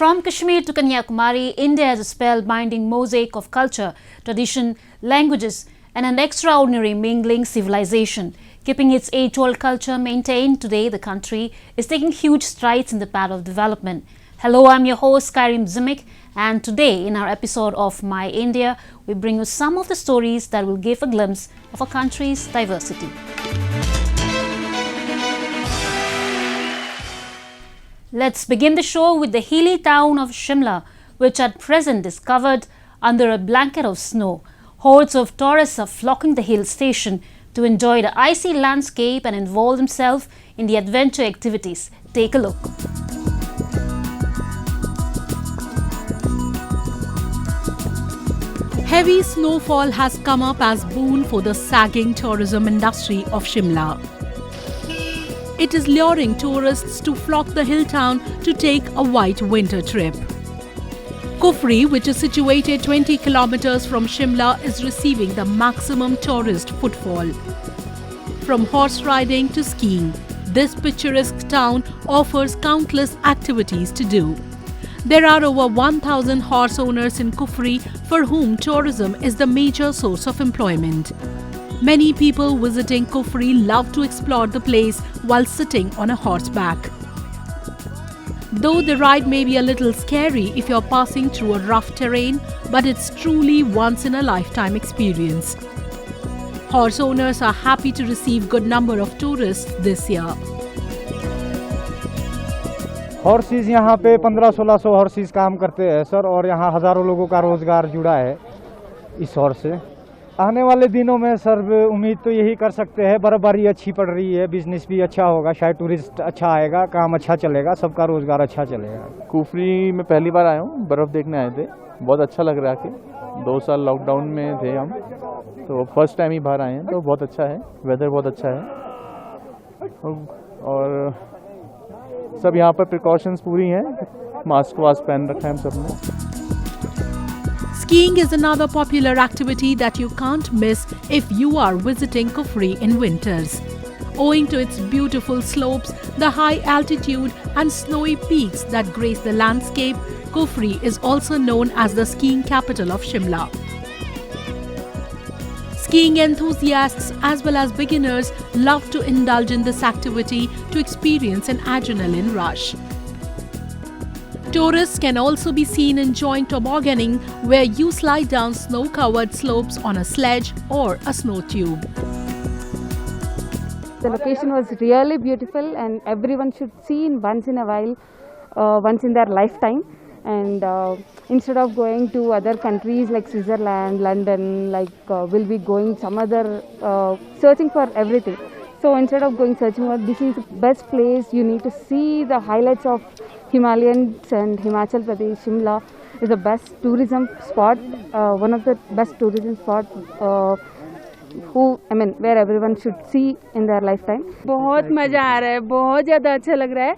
From Kashmir to Kanyakumari, India has a spellbinding mosaic of culture, tradition, languages and an extraordinary mingling civilization. Keeping its age-old culture maintained, today the country is taking huge strides in the path of development. Hello, I'm your host Kairim Zimik, and today in our episode of My India, we bring you some of the stories that will give a glimpse of our country's diversity. Let's begin the show with the hilly town of Shimla, which at present is covered under a blanket of snow. Hordes of tourists are flocking the hill station to enjoy the icy landscape and involve themselves in the adventure activities. Take a look. Heavy snowfall has come up as boon for the sagging tourism industry of Shimla. It is luring tourists to flock the hill town to take a white winter trip. Kufri, which is situated 20 kilometers from Shimla, is receiving the maximum tourist footfall. From horse riding to skiing, this picturesque town offers countless activities to do. There are over 1,000 horse owners in Kufri for whom tourism is the major source of employment. Many people visiting Kufri love to explore the place while sitting on a horseback. Though the ride may be a little scary if you're passing through a rough terrain, but it's truly once-in-a-lifetime experience. Horse owners are happy to receive good number of tourists this year. Horses यहाँ पे 1500-1600 horses काम करते हैं sir, और यहाँ हज़ारों लोगों का रोज़गार जुड़ा है इस हॉर्स से। आने वाले दिनों में सर उम्मीद तो यही कर सकते हैं, बर्फबारी अच्छी पड़ रही है, बिजनेस भी अच्छा होगा, शायद टूरिस्ट अच्छा आएगा, काम अच्छा चलेगा, सबका रोज़गार अच्छा चलेगा। कुफरी में पहली बार आया हूँ, बर्फ़ देखने आए थे, बहुत अच्छा लग रहा है कि 2 साल लॉकडाउन में थे हम, तो फर्स्ट टाइम ही बाहर आए हैं, तो बहुत अच्छा है, वेदर बहुत अच्छा है और सब यहाँ पर प्रिकॉशंस पूरी हैं, मास्क वास्क पहन रखा है हम सब ने। Skiing is another popular activity that you can't miss if you are visiting Kufri in winters. Owing to its beautiful slopes, the high altitude and snowy peaks that grace the landscape, Kufri is also known as the skiing capital of Shimla. Skiing enthusiasts as well as beginners love to indulge in this activity to experience an adrenaline rush. Tourists can also be seen enjoying tobogganing, where you slide down snow-covered slopes on a sledge or a snow tube. The location was really beautiful and everyone should see once in a while, once in their lifetime. And instead of going to other countries like Switzerland, London, we'll be going some other, searching for everything. So instead of going searching for, this is the best place. You need to see the highlights of Himalayans and Himachal Pradesh. Shimla is the best tourism spot, one of the best tourism spots where everyone should see in their lifetime. बहुत मज़ा आ रहा है, बहुत ज़्यादा अच्छा लग रहा है।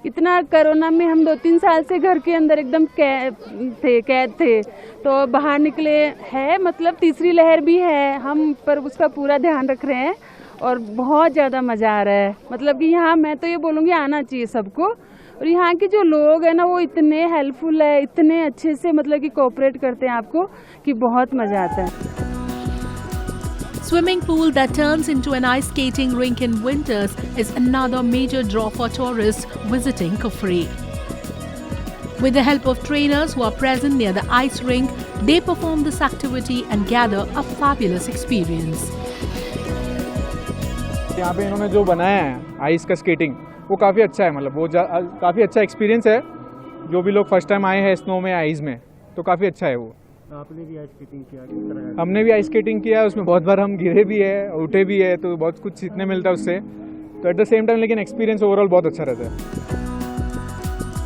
इतना कोरोना में हम 2-3 साल से घर के अंदर एकदम कैद थे, तो बाहर निकले है, मतलब तीसरी लहर भी है, हम पर उसका पूरा ध्यान रख रहे हैं और बहुत ज़्यादा मज़ा आ रहा है। मतलब कि यहाँ मैं तो ये बोलूँगी आना चाहिए सबको, और यहाँ के जो लोग हैं ना वो इतने हेल्पफुल है, इतने अच्छे से मतलब कि कोऑपरेट करते हैं आपको कि बहुत मज़ा आता है। Swimming pool that turns into an ice skating rink in winters is another major draw for tourists visiting Kufri. With the help of trainers who are present near the ice rink, they perform this activity and gather a fabulous experience. यहाँ पे इन्होंने जो बनाया है ice का skating, वो काफ़ी अच्छा है, मतलब वो काफ़ी अच्छा एक्सपीरियंस है। जो भी लोग फर्स्ट टाइम आए हैं स्नो में, आइस में, तो काफ़ी अच्छा है वो। आपने भी आइस स्केटिंग किया? किस तरह का? हमने भी आइस स्केटिंग किया, उसमें बहुत बार हम गिरे भी है, उठे भी है, तो बहुत कुछ सीखने मिलता है उससे, तो एट द सेम टाइम लेकिन एक्सपीरियंस ओवरऑल बहुत अच्छा रहता है।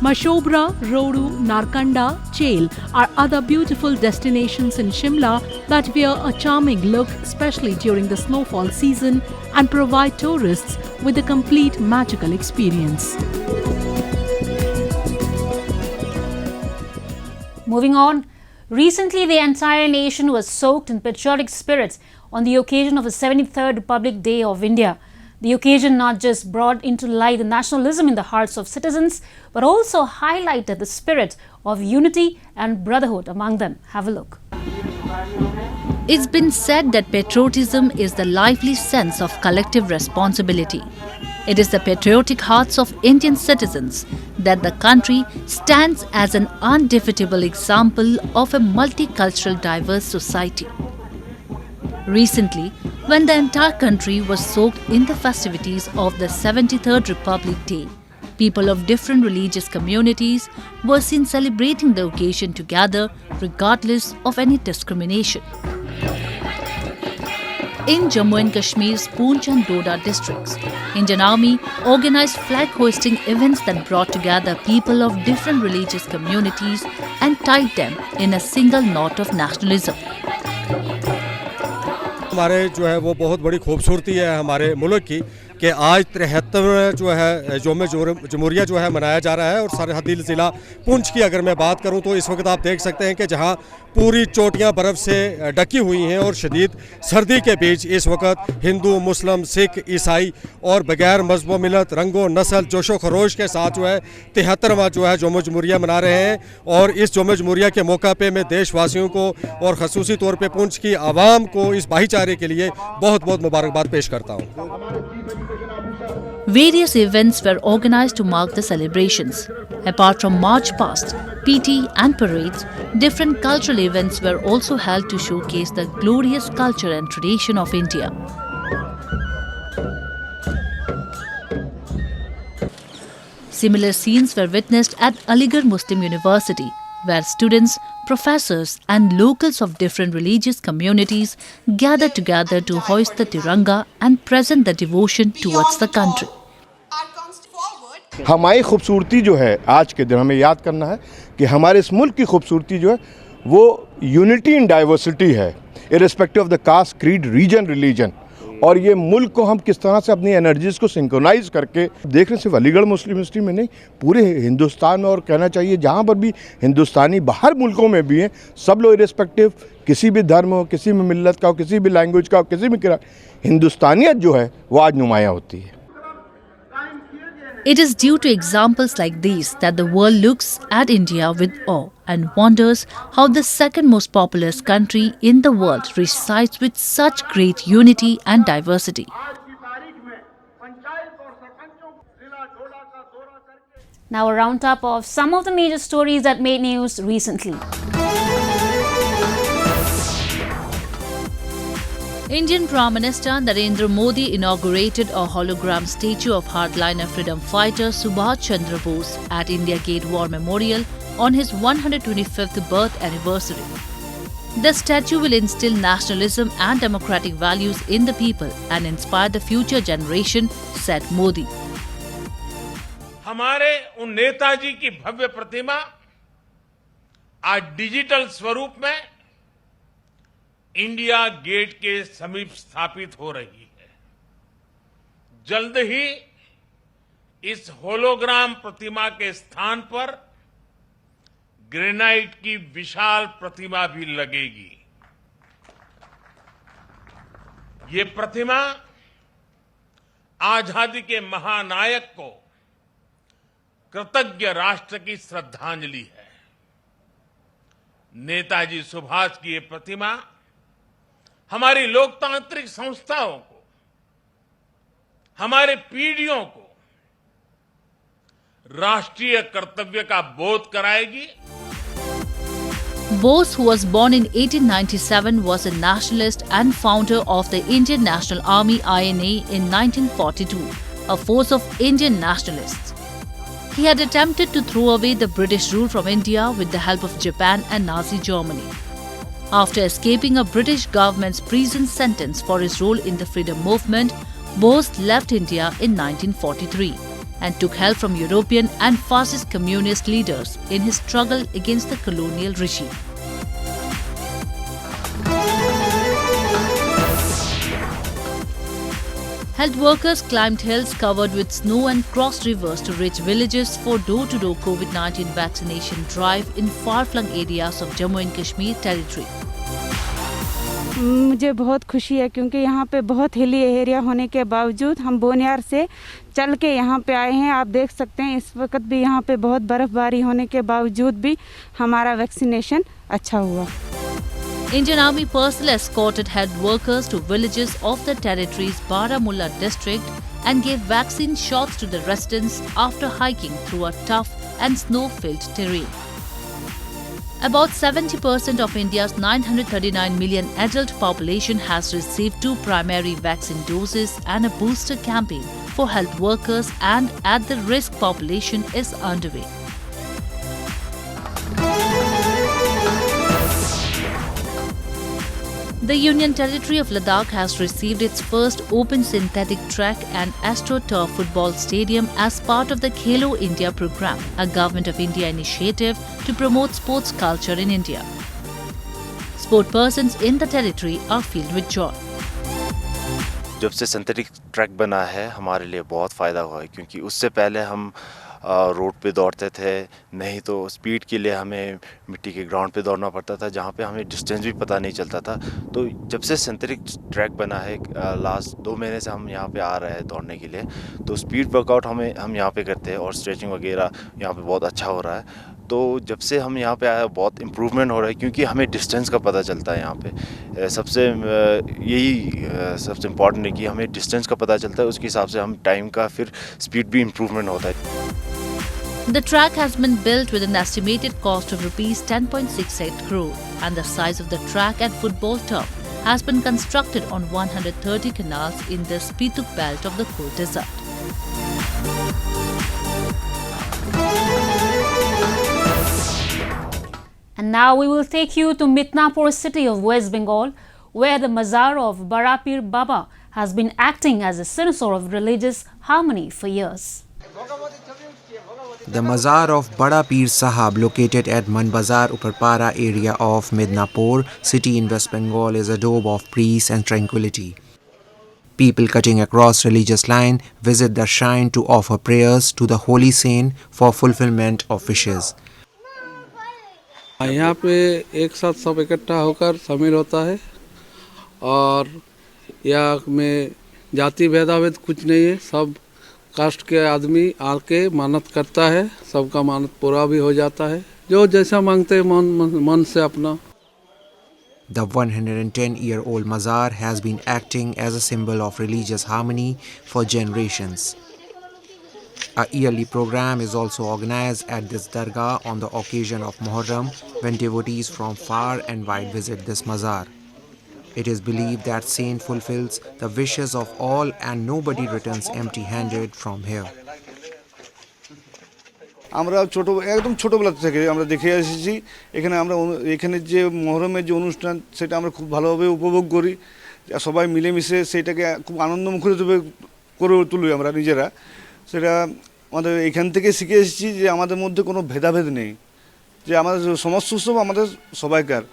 Mashobra, Rodu, Narkanda, Chail are other beautiful destinations in Shimla that wear a charming look, especially during the snowfall season, and provide tourists with a complete magical experience. Moving on, recently the entire nation was soaked in patriotic spirits on the occasion of the 73rd Republic Day of India. The occasion not just brought into light the nationalism in the hearts of citizens, but also highlighted the spirit of unity and brotherhood among them. Have a look. It's been said that patriotism is the lively sense of collective responsibility. It is the patriotic hearts of Indian citizens that the country stands as an undefeatable example of a multicultural, diverse society. Recently, when the entire country was soaked in the festivities of the 73rd Republic Day, people of different religious communities were seen celebrating the occasion together regardless of any discrimination. In Jammu and Kashmir's Poonch and Doda districts, Indian Army organized flag-hoisting events that brought together people of different religious communities and tied them in a single knot of nationalism. हमारे जो है वो बहुत बड़ी खूबसूरती है हमारे मुल्क की कि आज 73 जो है जमहूरिया जो है मनाया जा रहा है। और सरहदी ज़िला पुंछ की अगर मैं बात करूं तो इस वक्त आप देख सकते हैं कि जहां पूरी चोटियां बर्फ़ से ढकी हुई हैं और शदीद सर्दी के बीच इस वक्त हिंदू, मुस्लिम, सिख, ईसाई और बगैर मजहब मिलत, रंगो नस्ल, जोशो खरोश के साथ जो है 73वां जो है जम्मू जमहूरिया मना रहे हैं। और इस जम्मू जमहूरिया के मौका पे मैं देशवासियों को और ख़ुसूसी तौर पे पुंछ की आवाम को इस भाईचारे के लिए बहुत बहुत मुबारकबाद पेश करता हूँ। Various events were organized to mark the celebrations. Apart from march past, PT and parades, different cultural events were also held to showcase the glorious culture and tradition of India. Similar scenes were witnessed at Aligarh Muslim University, where students, professors and locals of different religious communities gathered together to hoist the Tiranga and present the devotion towards the country. हमारी खूबसूरती जो है आज के दिन हमें याद करना है कि हमारे इस मुल्क की खूबसूरती जो है वो यूनिटी इन डाइवर्सिटी है, irrespective of the caste, creed, region, religion. और ये मुल्क को हम किस तरह से अपनी एनर्जीज़ को सिंक्रोनाइज करके देख रहे हैं, सिर्फ अलीगढ़ मुस्लिम यूनिवर्सिटी में नहीं, पूरे हिंदुस्तान में, और कहना चाहिए जहाँ पर भी हिंदुस्तानी बाहर मुल्कों में भी हैं, सब लोग इर्रेस्पेक्टिव किसी भी धर्म हो, किसी भी मिल्लत का हो, किसी भी लैंग्वेज का हो, किसी भी हिंदुस्तानियत जो है वो आज नुमाया होती है। It is due to examples like these that the world looks at India with awe and wonders how the second most populous country in the world resides with such great unity and diversity. Now a roundup of some of the major stories that made news recently. Indian Prime Minister Narendra Modi inaugurated a hologram statue of hardliner freedom fighter Subhash Chandra Bose at India Gate War Memorial on his 125th birth anniversary. The statue will instill nationalism and democratic values in the people and inspire the future generation, said Modi. हमारे उन नेताजी की भव्य प्रतिमा आज digital स्वरूप में India gate के समीप स्थापित हो रही है। जल्द ही इस होलोग्राम प्रतिमा के स्थान पर ग्रेनाइट की विशाल प्रतिमा भी लगेगी। ये प्रतिमा आजादी के महानायक को कृतज्ञ राष्ट्र की श्रद्धांजलि है। नेताजी सुभाष की ये प्रतिमा हमारी लोकतांत्रिक संस्थाओं को, हमारे पीढ़ियों को राष्ट्रीय कर्तव्य का बोध कराएगी। Bose, who was born in 1897, was a nationalist and founder of the Indian National Army (INA) in 1942, a force of Indian nationalists. He had attempted to throw away the British rule from India with the help of Japan and Nazi Germany. After escaping a British government's prison sentence for his role in the freedom movement, Bose left India in 1943 and took help from European and fascist communist leaders in his struggle against the colonial regime. Health workers climbed hills covered with snow and crossed rivers to reach villages for door-to-door COVID-19 vaccination drive in far-flung areas of Jammu and Kashmir territory. मुझे बहुत खुशी है क्योंकि यहाँ पे बहुत hilly area होने के बावजूद हम बोनियार से चल के यहाँ पे आए हैं। आप देख सकते हैं इस वक्त भी यहाँ पे बहुत बर्फ़बारी होने के बावजूद भी हमारा वैक्सीनेशन अच्छा हुआ। Indian Army personnel escorted health workers to villages of the territory's Baramulla district and gave vaccine shots to the residents after hiking through a tough and snow-filled terrain. About 70% of India's 939 million adult population has received 2 primary vaccine doses, and a booster campaign for health workers and at-the-risk population is underway. The Union Territory of Ladakh has received its first open synthetic track and AstroTurf football stadium as part of the Khelo India program, a Government of India initiative to promote sports culture in India. Sportspersons in the territory are filled with joy. जब से synthetic track बना है हमारे लिए बहुत फ़ायदा हुआ है, क्योंकि उससे पहले हम रोड पे दौड़ते थे, नहीं तो स्पीड के लिए हमें मिट्टी के ग्राउंड पे दौड़ना पड़ता था जहाँ पे हमें डिस्टेंस भी पता नहीं चलता था। तो जब से सिंथेटिक ट्रैक बना है, लास्ट 2 महीने से हम यहाँ पे आ रहे हैं दौड़ने के लिए, तो स्पीड वर्कआउट हम यहाँ पे करते हैं और स्ट्रेचिंग वगैरह यहाँ पे बहुत अच्छा हो रहा है। तो जब से हम यहाँ पे आए बहुत इम्प्रूवमेंट हो रहा है, क्योंकि हमें डिस्टेंस का पता चलता है यहाँ पे। सबसे इम्पॉर्टेंट है कि हमें डिस्टेंस का पता चलता है, उसके हिसाब से हम टाइम का फिर स्पीड भी इम्प्रूवमेंट होता है। The track has been built with an estimated cost of Rs 10.68 crore, and the size of the track and football turf has been constructed on 130 canals in the Spituk belt of the Kur Desert. And now we will take you to Midnapore city of West Bengal, where the Mazaar of Bara Baba has been acting as a cynosure of religious harmony for years. The Mazaar of Bada Pir Sahab, located at Manbazar Uparpara area of Midnapore city in West Bengal, is a dome of peace and tranquility. People cutting across religious line visit the shrine to offer prayers to the holy saint for fulfillment of wishes. यहाँ पे एक साथ सब इकट्ठा होकर शामिल होता है और यहाँ में जाति भेदाभेद कुछ नहीं है। सब कास्ट के आदमी आके मानत करता है, सबका मानत पूरा भी हो जाता है, जो जैसा मांगते हैं मन से अपना। The 110-year-old Mazaar has been acting as a symbol of religious harmony for generations. A yearly program is also organized at this dargah on the occasion of Muharram, when devotees from far and wide visit this Mazaar. It is believed that saint fulfills the wishes of all and nobody returns empty-handed from here. আমরা একদম ছোটবেলা থেকে আমরা দেখে এসেছি, এখানে যে মুহররমের যে অনুষ্ঠান সেটা আমরা খুব ভালোভাবে উপভোগ করি, সবাই মিলেমিশে সেটাকে খুব আনন্দমুখরিত করে তুলি আমরা নিজেরা। সেটা আমাদের এখান থেকে শিখে এসেছি যে আমাদের মধ্যে কোনো ভেদাভেদ নেই, যে আমাদের সমস্ত উৎসব আমাদের সবাইকার।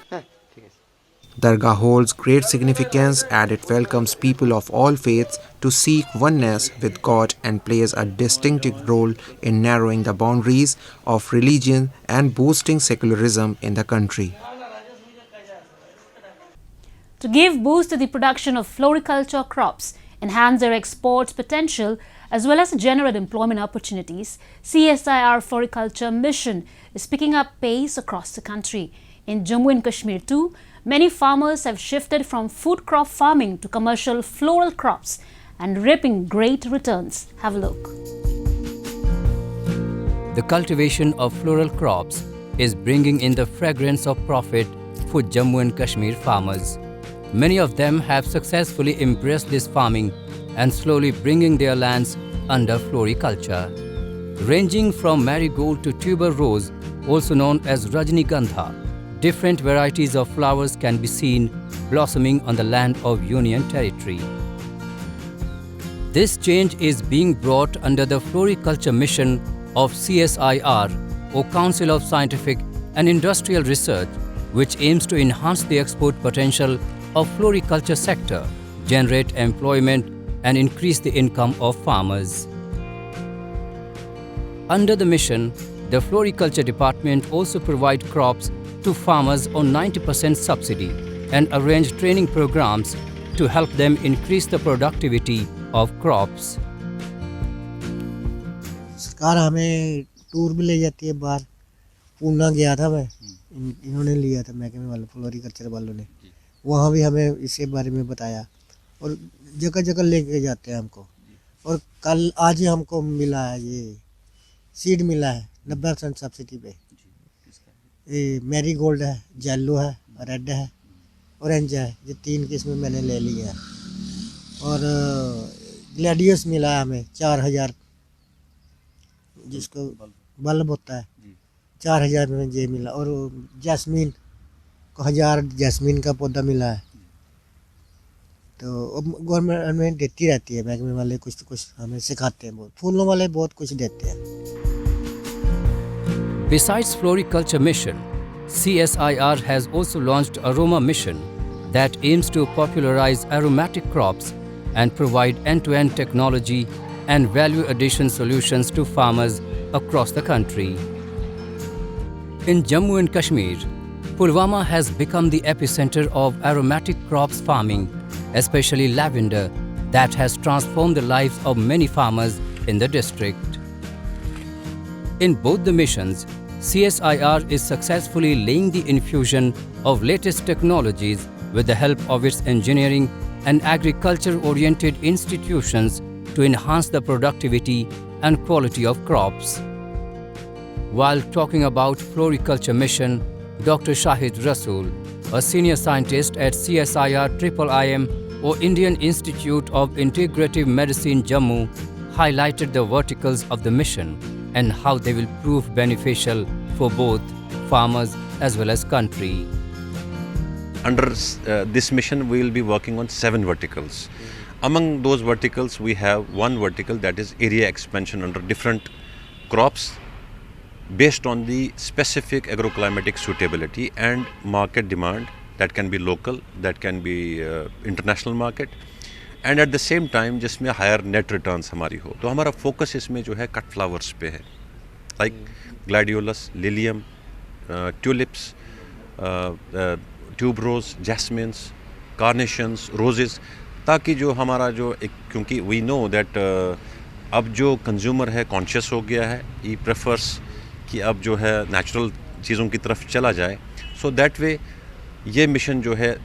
Dargah holds great significance as it welcomes people of all faiths to seek oneness with God and plays a distinctive role in narrowing the boundaries of religion and boosting secularism in the country. To give boost to the production of floriculture crops, enhance their exports potential, as well as generate employment opportunities, CSIR Floriculture mission is picking up pace across the country. In Jammu and Kashmir too, many farmers have shifted from food crop farming to commercial floral crops and reaping great returns. Have a look. The cultivation of floral crops is bringing in the fragrance of profit for Jammu and Kashmir farmers. Many of them have successfully embraced this farming and slowly bringing their lands under floriculture. Ranging from marigold to tuber rose, also known as Rajnigandha, different varieties of flowers can be seen blossoming on the land of Union Territory. This change is being brought under the Floriculture mission of CSIR, or Council of Scientific and Industrial Research, which aims to enhance the export potential of floriculture sector, generate employment and increase the income of farmers. Under the mission, the Floriculture Department also provides crops to farmers on 90% subsidy. and arrange training programs to help them increase the productivity of crops. सरकार हमें tour भी ले जाती है बाहर। पूना गया था मैं, इन्होंने लिया था महकमे वाले, फ्लोरिकल्चर वालों ने। वहाँ भी हमें इसके बारे में बताया और जगह जगह लेके जाते हैं हमको। और कल आज ही हमको मिला है, ये सीड मिला है 90% सब्सिडी पे। ये मैरी गोल्ड है, येलो है, रेड है, ऑरेंज है। ये 3 किस्में मैंने ले ली हैं। और ग्लैडियस मिला है हमें 4000, जिसको बल्ब होता है, 4000 में ये मिला। और जैस्मीन को 1000 जैस्मीन का पौधा मिला है। तो गवर्नमेंट हमें देती रहती है, महकमे वाले कुछ तो कुछ हमें सिखाते हैं। बहुत फूलों वाले बहुत कुछ देते हैं। Besides Floriculture Mission, CSIR has also launched Aroma Mission that aims to popularize aromatic crops and provide end-to-end technology and value addition solutions to farmers across the country. In Jammu and Kashmir, Pulwama has become the epicenter of aromatic crops farming, especially lavender, that has transformed the lives of many farmers in the district. In both the missions, CSIR is successfully laying the infusion of latest technologies with the help of its engineering and agriculture-oriented institutions to enhance the productivity and quality of crops. While talking about Floriculture Mission, Dr. Shahid Rasool, a senior scientist at CSIR IIM or Indian Institute of Integrative Medicine Jammu, highlighted the verticals of the mission and how they will prove beneficial for both farmers as well as country. Under this mission, we will be working on 7 verticals. Among those verticals, we have one vertical that is area expansion under different crops based on the specific agroclimatic suitability and market demand. That can be local, that can be international market, and at the same time जिसमें higher net returns हमारी हो। तो हमारा focus इसमें जो है cut flowers पे है, like gladiolus, lilium, tulips, tuberose, jasmines, carnations, roses, ताकि जो हमारा जो एक, क्योंकि we know that अब जो consumer है conscious हो गया है, he prefers कि अब जो है natural चीज़ों की तरफ चला जाए। So that way ये मिशन जो है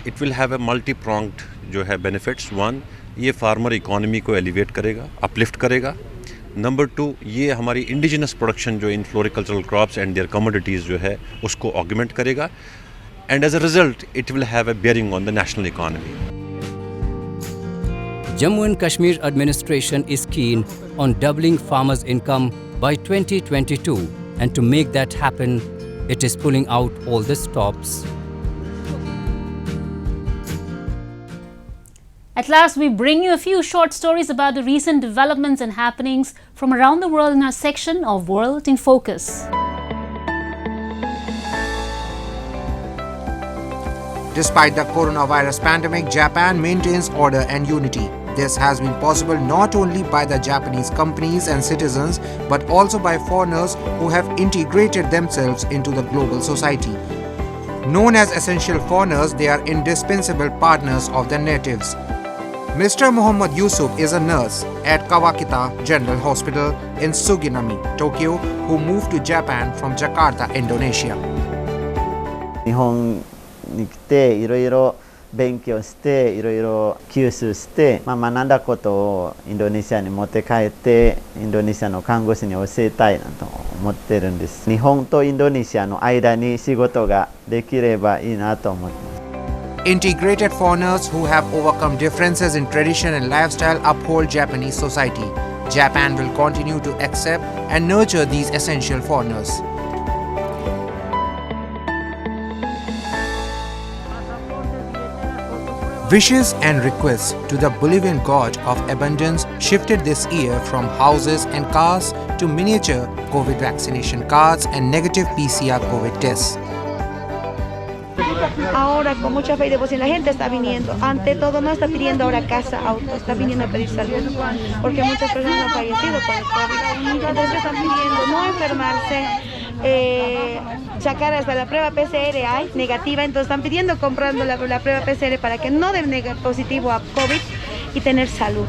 it will have a multi-pronged जो है benefits. One, ये farmer economy को elevate करेगा, uplift करेगा. Number 2, ये हमारी indigenous production जो in floricultural crops and their commodities जो है उसको augment करेगा. And as a result, it will have a bearing on the national economy. Jammu and Kashmir administration is keen on doubling farmers' income by 2022, and to make that happen, it is pulling out all the stops. At last, we bring you a few short stories about the recent developments and happenings from around the world in our section of World in Focus. Despite the coronavirus pandemic, Japan maintains order and unity. This has been possible not only by the Japanese companies and citizens, but also by foreigners who have integrated themselves into the global society. Known as essential foreigners, they are indispensable partners of the natives. Mr. Muhammad Yusuf is a nurse at Kawakita General Hospital in Suginami, Tokyo, who moved to Japan from Jakarta, Indonesia. 日本に来ていろいろ勉強していろいろ吸収して、学んだことをインドネシアに持って帰ってインドネシアの看護師に教えたいなと思ってるんです。日本とインドネシアの間に仕事ができればいいなと思ってます。 Integrated foreigners who have overcome differences in tradition and lifestyle uphold Japanese society. Japan will continue to accept and nurture these essential foreigners. Wishes and requests to the Bolivian god of abundance shifted this year from houses and cars to miniature COVID vaccination cards and negative PCR COVID tests. Ahora con mucha fe y devoción la gente está viniendo, ante todo no está pidiendo ahora casa, auto, está viniendo a pedir salud, porque muchas personas han fallecido por el COVID, entonces están pidiendo no enfermarse, sacar hasta la prueba PCR hay negativa, entonces están pidiendo comprando la prueba PCR para que no den positivo a COVID y tener salud.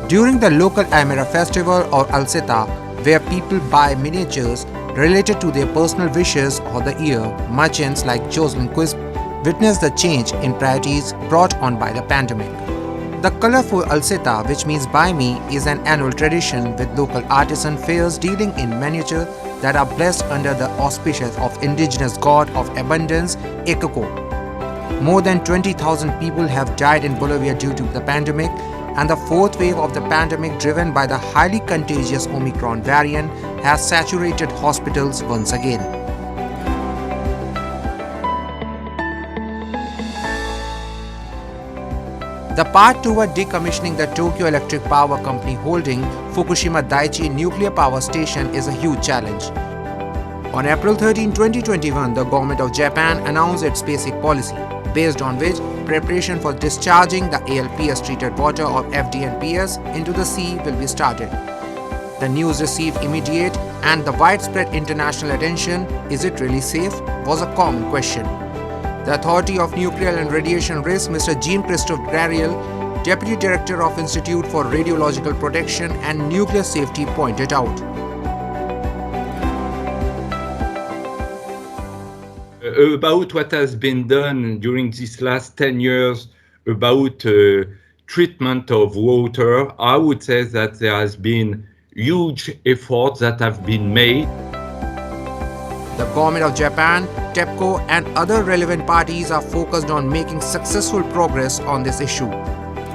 During the local Amira festival or Alseta, where people buy miniatures related to their personal wishes of the year, merchants like Jocelyn Quisp witnessed the change in priorities brought on by the pandemic. The colorful Alseta, which means buy me, is an annual tradition with local artisan fairs dealing in miniature that are blessed under the auspices of indigenous god of abundance, Ekako. More than 20,000 people have died in Bolivia due to the pandemic, and the fourth wave of the pandemic, driven by the highly contagious Omicron variant, has saturated hospitals once again. The path toward decommissioning the Tokyo Electric Power Company holding Fukushima Daiichi Nuclear Power Station is a huge challenge. On April 13, 2021, the government of Japan announced its basic policy, based on which preparation for discharging the ALPS treated water of FDNPS into the sea will be started. The news received immediate and the widespread international attention, is it really safe, was a common question. The Authority of Nuclear and Radiation Risk, Mr. Jean-Christophe Grariel, Deputy Director of Institute for Radiological Protection and Nuclear Safety, pointed out. About what has been done during these last 10 years about treatment of water, I would say that there has been huge efforts that have been made. The government of Japan, TEPCO and other relevant parties are focused on making successful progress on this issue.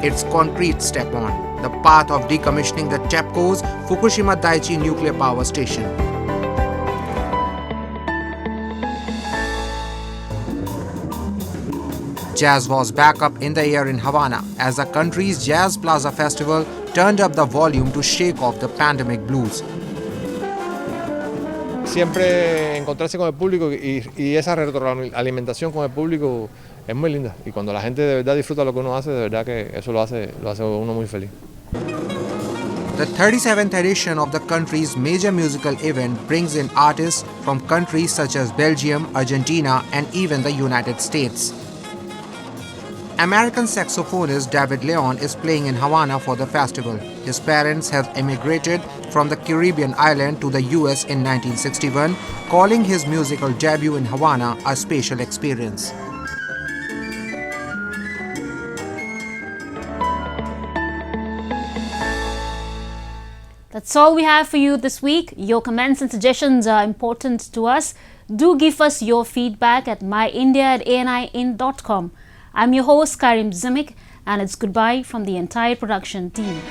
Its concrete step on the path of decommissioning the TEPCO's Fukushima Daiichi Nuclear Power Station. Jazz was back up in the air in Havana as the country's Jazz Plaza Festival turned up the volume to shake off the pandemic blues. Siempre encontrarse con el público y esa retroalimentación con el público es muy linda. Y cuando la gente de verdad disfruta lo que uno hace, de verdad que eso lo hace uno muy feliz. The 37th edition of the country's major musical event brings in artists from countries such as Belgium, Argentina, and even the United States. American saxophonist David Leon is playing in Havana for the festival. His parents have emigrated from the Caribbean island to the US in 1961, calling his musical debut in Havana a special experience. That's all we have for you this week. Your comments and suggestions are important to us. Do give us your feedback at myindia@ani.com. I'm your host Karim Zimik, and it's goodbye from the entire production team.